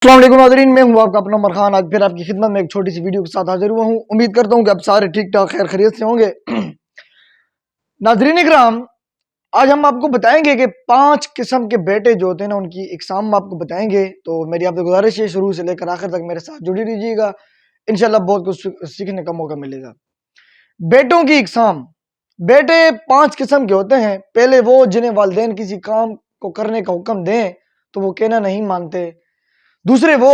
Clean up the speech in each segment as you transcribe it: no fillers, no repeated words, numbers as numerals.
अस्सलाम वालेकुम नाज़रीन, मैं हूं आपका अपना उमर खान। आज फिर आपकी खिदमत में एक छोटी सी वीडियो के साथ हाजिर हुआ हूं। उम्मीद करता हूं कि आप सारे ठीक ठाक खैर खैरियत से होंगे। नाज़रीन इकराम, आज हम आपको बताएंगे कि 5 किस्म के बेटे जो होते हैं ना, उनकी इकसाम हम आपको बताएंगे। तो मेरी आपसे गुजारिश है, शुरू से लेकर आखिर तक मेरे साथ जुड़ी रहिएगा, इंशाल्लाह बहुत कुछ सीखने का मौका मिलेगा। बेटों की इकसाम। बेटे 5 किस्म के होते हैं। पहले वो जिन्हें वालिदैन किसी काम को करने का हुक्म दें तो वो कहना नहीं मानते। दूसरे वो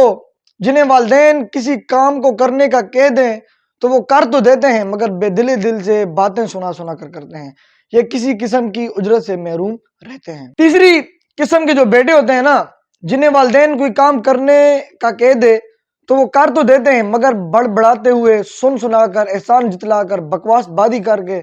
जिन्हें वालिदैन किसी काम को करने का कह दें तो वो कर तो देते हैं मगर बेदिली दिल से बातें सुना सुना कर करते हैं। ये किसी किस्म की उजरत से महरूम रहते हैं। तीसरी किस्म के जो बेटे होते हैं ना, जिन्हें वालिदैन कोई काम करने का कह दे तो वो कर तो देते हैं मगर बड़बड़ाते हुए, सुन सुनाकर, एहसान जितलाकर, बकवास बादी करके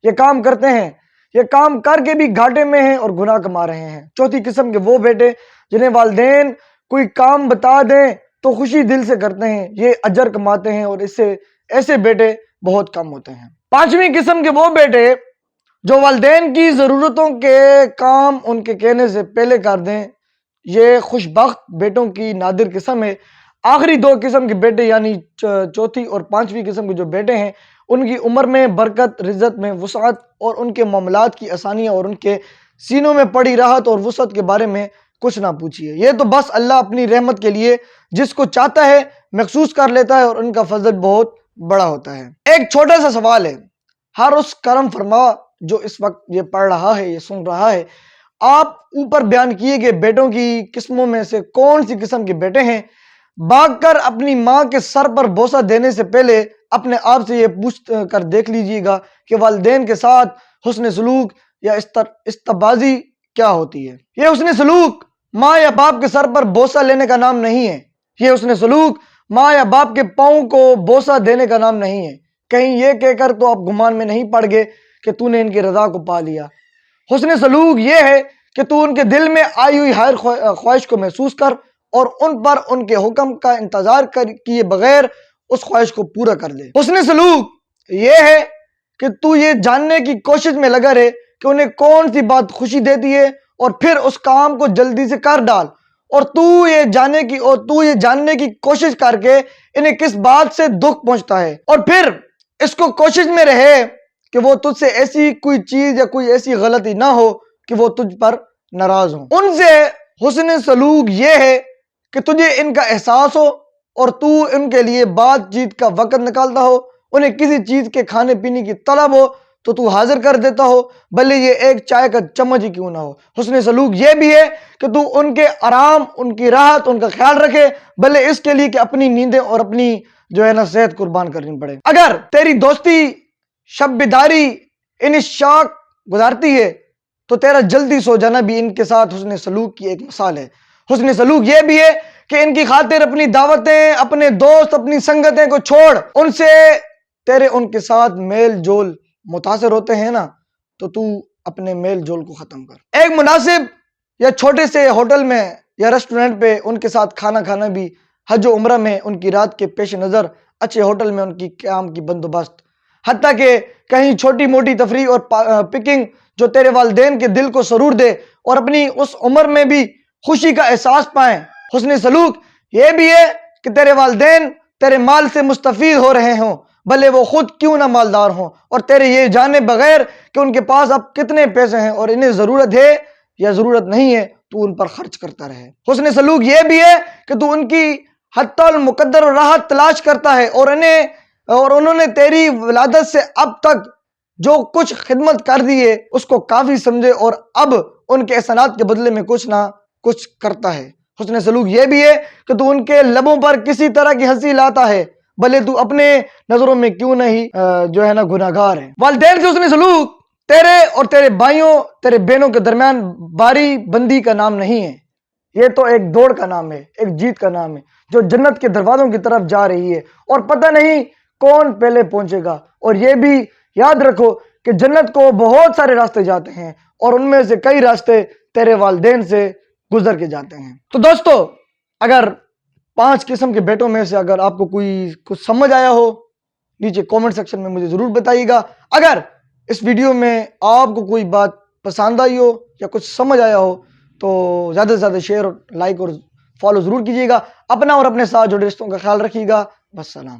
ये काम करते हैं। ये काम करके भी घाटे में हैं और गुनाह कमा रहे हैं। चौथी किस्म के वो बेटे जिन्हें वालिदैन कोई काम बता दें तो खुशी दिल से करते हैं, ये अजर कमाते हैं और इससे ऐसे बेटे बहुत कम होते हैं। पांचवी किस्म के वो बेटे जो वालिदैन की ज़रूरतों के काम उनके कहने से पहले कर दें, ये खुशबख्त बेटों की नादिर किस्म है। आखिरी दो किस्म के बेटे यानी चौथी और पांचवी किस्म के जो बेटे हैं, उनकी उम्र में बरकत, रिज़्ज़त में वुसअत और उनके मामलात की आसानियाँ और उनके सीनों में पड़ी राहत और वुसअत के बारे में कुछ ना पूछिए। ये तो बस अल्लाह अपनी रहमत के लिए जिसको चाहता है महसूस कर लेता है और उनका फजल बहुत बड़ा होता है। एक छोटा सा सवाल है, हर उस करम फरमा जो इस वक्त ये पढ़ रहा है, ये सुन रहा है, आप ऊपर बयान किए गए बेटों की किस्मों में से कौन सी किस्म के बेटे हैं? भागकर अपनी माँ के सर पर बोसा देने से पहले अपने आप से ये पूछ कर देख लीजिएगा कि वालिदैन के साथ हुस्न सलूक या इस्तबाजी क्या होती है। ये हुस्न सलूक माँ या बाप के सर पर बोसा लेने का नाम नहीं है। ये हुस्न सलूक माँ या बाप के पाँव को बोसा देने का नाम नहीं है। कहीं ये कहकर तो आप गुमान में नहीं पड़ गए कि तूने इनकी रजा को पा लिया। हुस्न सलूक ये है कि तू उनके दिल में आई हुई हर ख्वाहिश को महसूस कर और उन पर उनके हुक्म का इंतजार किए बगैर उस ख्वाहिश को पूरा कर दे। हुस्न सलूक ये है कि तू ये जानने की कोशिश में लगा रहे कि उन्हें कौन सी बात खुशी देती है और फिर उस काम को जल्दी से कर डाल। और तू ये जानने की कोशिश करके इन्हें किस बात से दुख पहुंचता है और फिर इसको कोशिश में रहे कि वो तुझसे ऐसी कोई चीज या कोई ऐसी गलती ना हो कि वो तुझ पर नाराज हो। उनसे हुस्न सलूक ये है कि तुझे इनका एहसास हो और तू इनके लिए बातचीत का वक्त निकालता हो। उन्हें किसी चीज के खाने पीने की तलब हो तो तू हाजिर कर देता हो, भले ये एक चाय का चम्मच ही क्यों ना हो। हुस्न सलूक ये भी है कि तू उनके आराम, उनकी राहत, उनका ख्याल रखे, भले इसके लिए कि अपनी नींदें और अपनी जो है ना सेहत कुर्बान करनी पड़े। अगर तेरी दोस्ती शब्बिदारी इन शौक गुजारती है तो तेरा जल्दी सो जाना भी इनके साथ हुस्न सलूक की एक मिसाल है। हुस्न सलूक ये भी है कि इनकी खातिर अपनी दावतें, अपने दोस्त, अपनी संगतें को छोड़ उनसे तेरे उनके साथ मेल जोल मुतासिर होते हैं ना, तो तू अपने मेल जोल को खत्म कर। एक मुनासिब या छोटे से होटल में या रेस्टोरेंट पे उनके साथ खाना खाना भी हज व उम्रा में उनकी रात के पेश नज़र, अच्छे होटल में उनकी क़याम की बंदोबस्त, हत्ता कि कहीं छोटी मोटी तफरीह और पिकिंग जो तेरे वालिदैन के दिल को सरूर दे और अपनी उस उम्र में भी खुशी का एहसास पाएं। हुस्न सलूक ये भी है कि तेरे वालिदैन तेरे माल से मुस्तफीद हो रहे हों, भले वो खुद क्यों ना मालदार हों, और तेरे ये जाने बगैर कि उनके पास अब कितने पैसे हैं और इन्हें ज़रूरत है या ज़रूरत नहीं है, तू उन पर खर्च करता रहे। हुस्न सलूक ये भी है कि तू उनकी हत्तल मुकद्दर और राहत तलाश करता है और उन्होंने तेरी विलादत से अब तक जो कुछ खिदमत कर दी है उसको काफ़ी समझे और अब उनके एहसानात के बदले में कुछ ना कुछ करता है। हुस्न सलूक ये भी है कि तू उनके लबों पर किसी तरह की हंसी लाता है, भले तू अपने नजरों में क्यों नहीं जो है ना गुनाहगार है। वालिदैन से हुस्न सलूक तेरे और तेरे भाइयों, तेरे बहनों के दरमियान बारी बंदी का नाम नहीं है। ये तो एक दौड़ का नाम है, एक जीत का नाम है जो जन्नत के दरवाजों की तरफ जा रही है और पता नहीं कौन पहले पहुंचेगा। और ये भी याद रखो कि जन्नत को बहुत सारे रास्ते जाते हैं और उनमें से कई रास्ते तेरे वालिदैन से गुजर के जाते हैं। तो दोस्तों, अगर 5 किस्म के बेटों में से अगर आपको कोई कुछ समझ आया हो, नीचे कमेंट सेक्शन में मुझे ज़रूर बताइएगा। अगर इस वीडियो में आपको कोई बात पसंद आई हो या कुछ समझ आया हो तो ज़्यादा से ज़्यादा शेयर और लाइक और فالو ضرور کیجیے گا. اپنا اور اپنے ساتھ جڑے رشتوں کا خیال رکھیے گا. والسلام.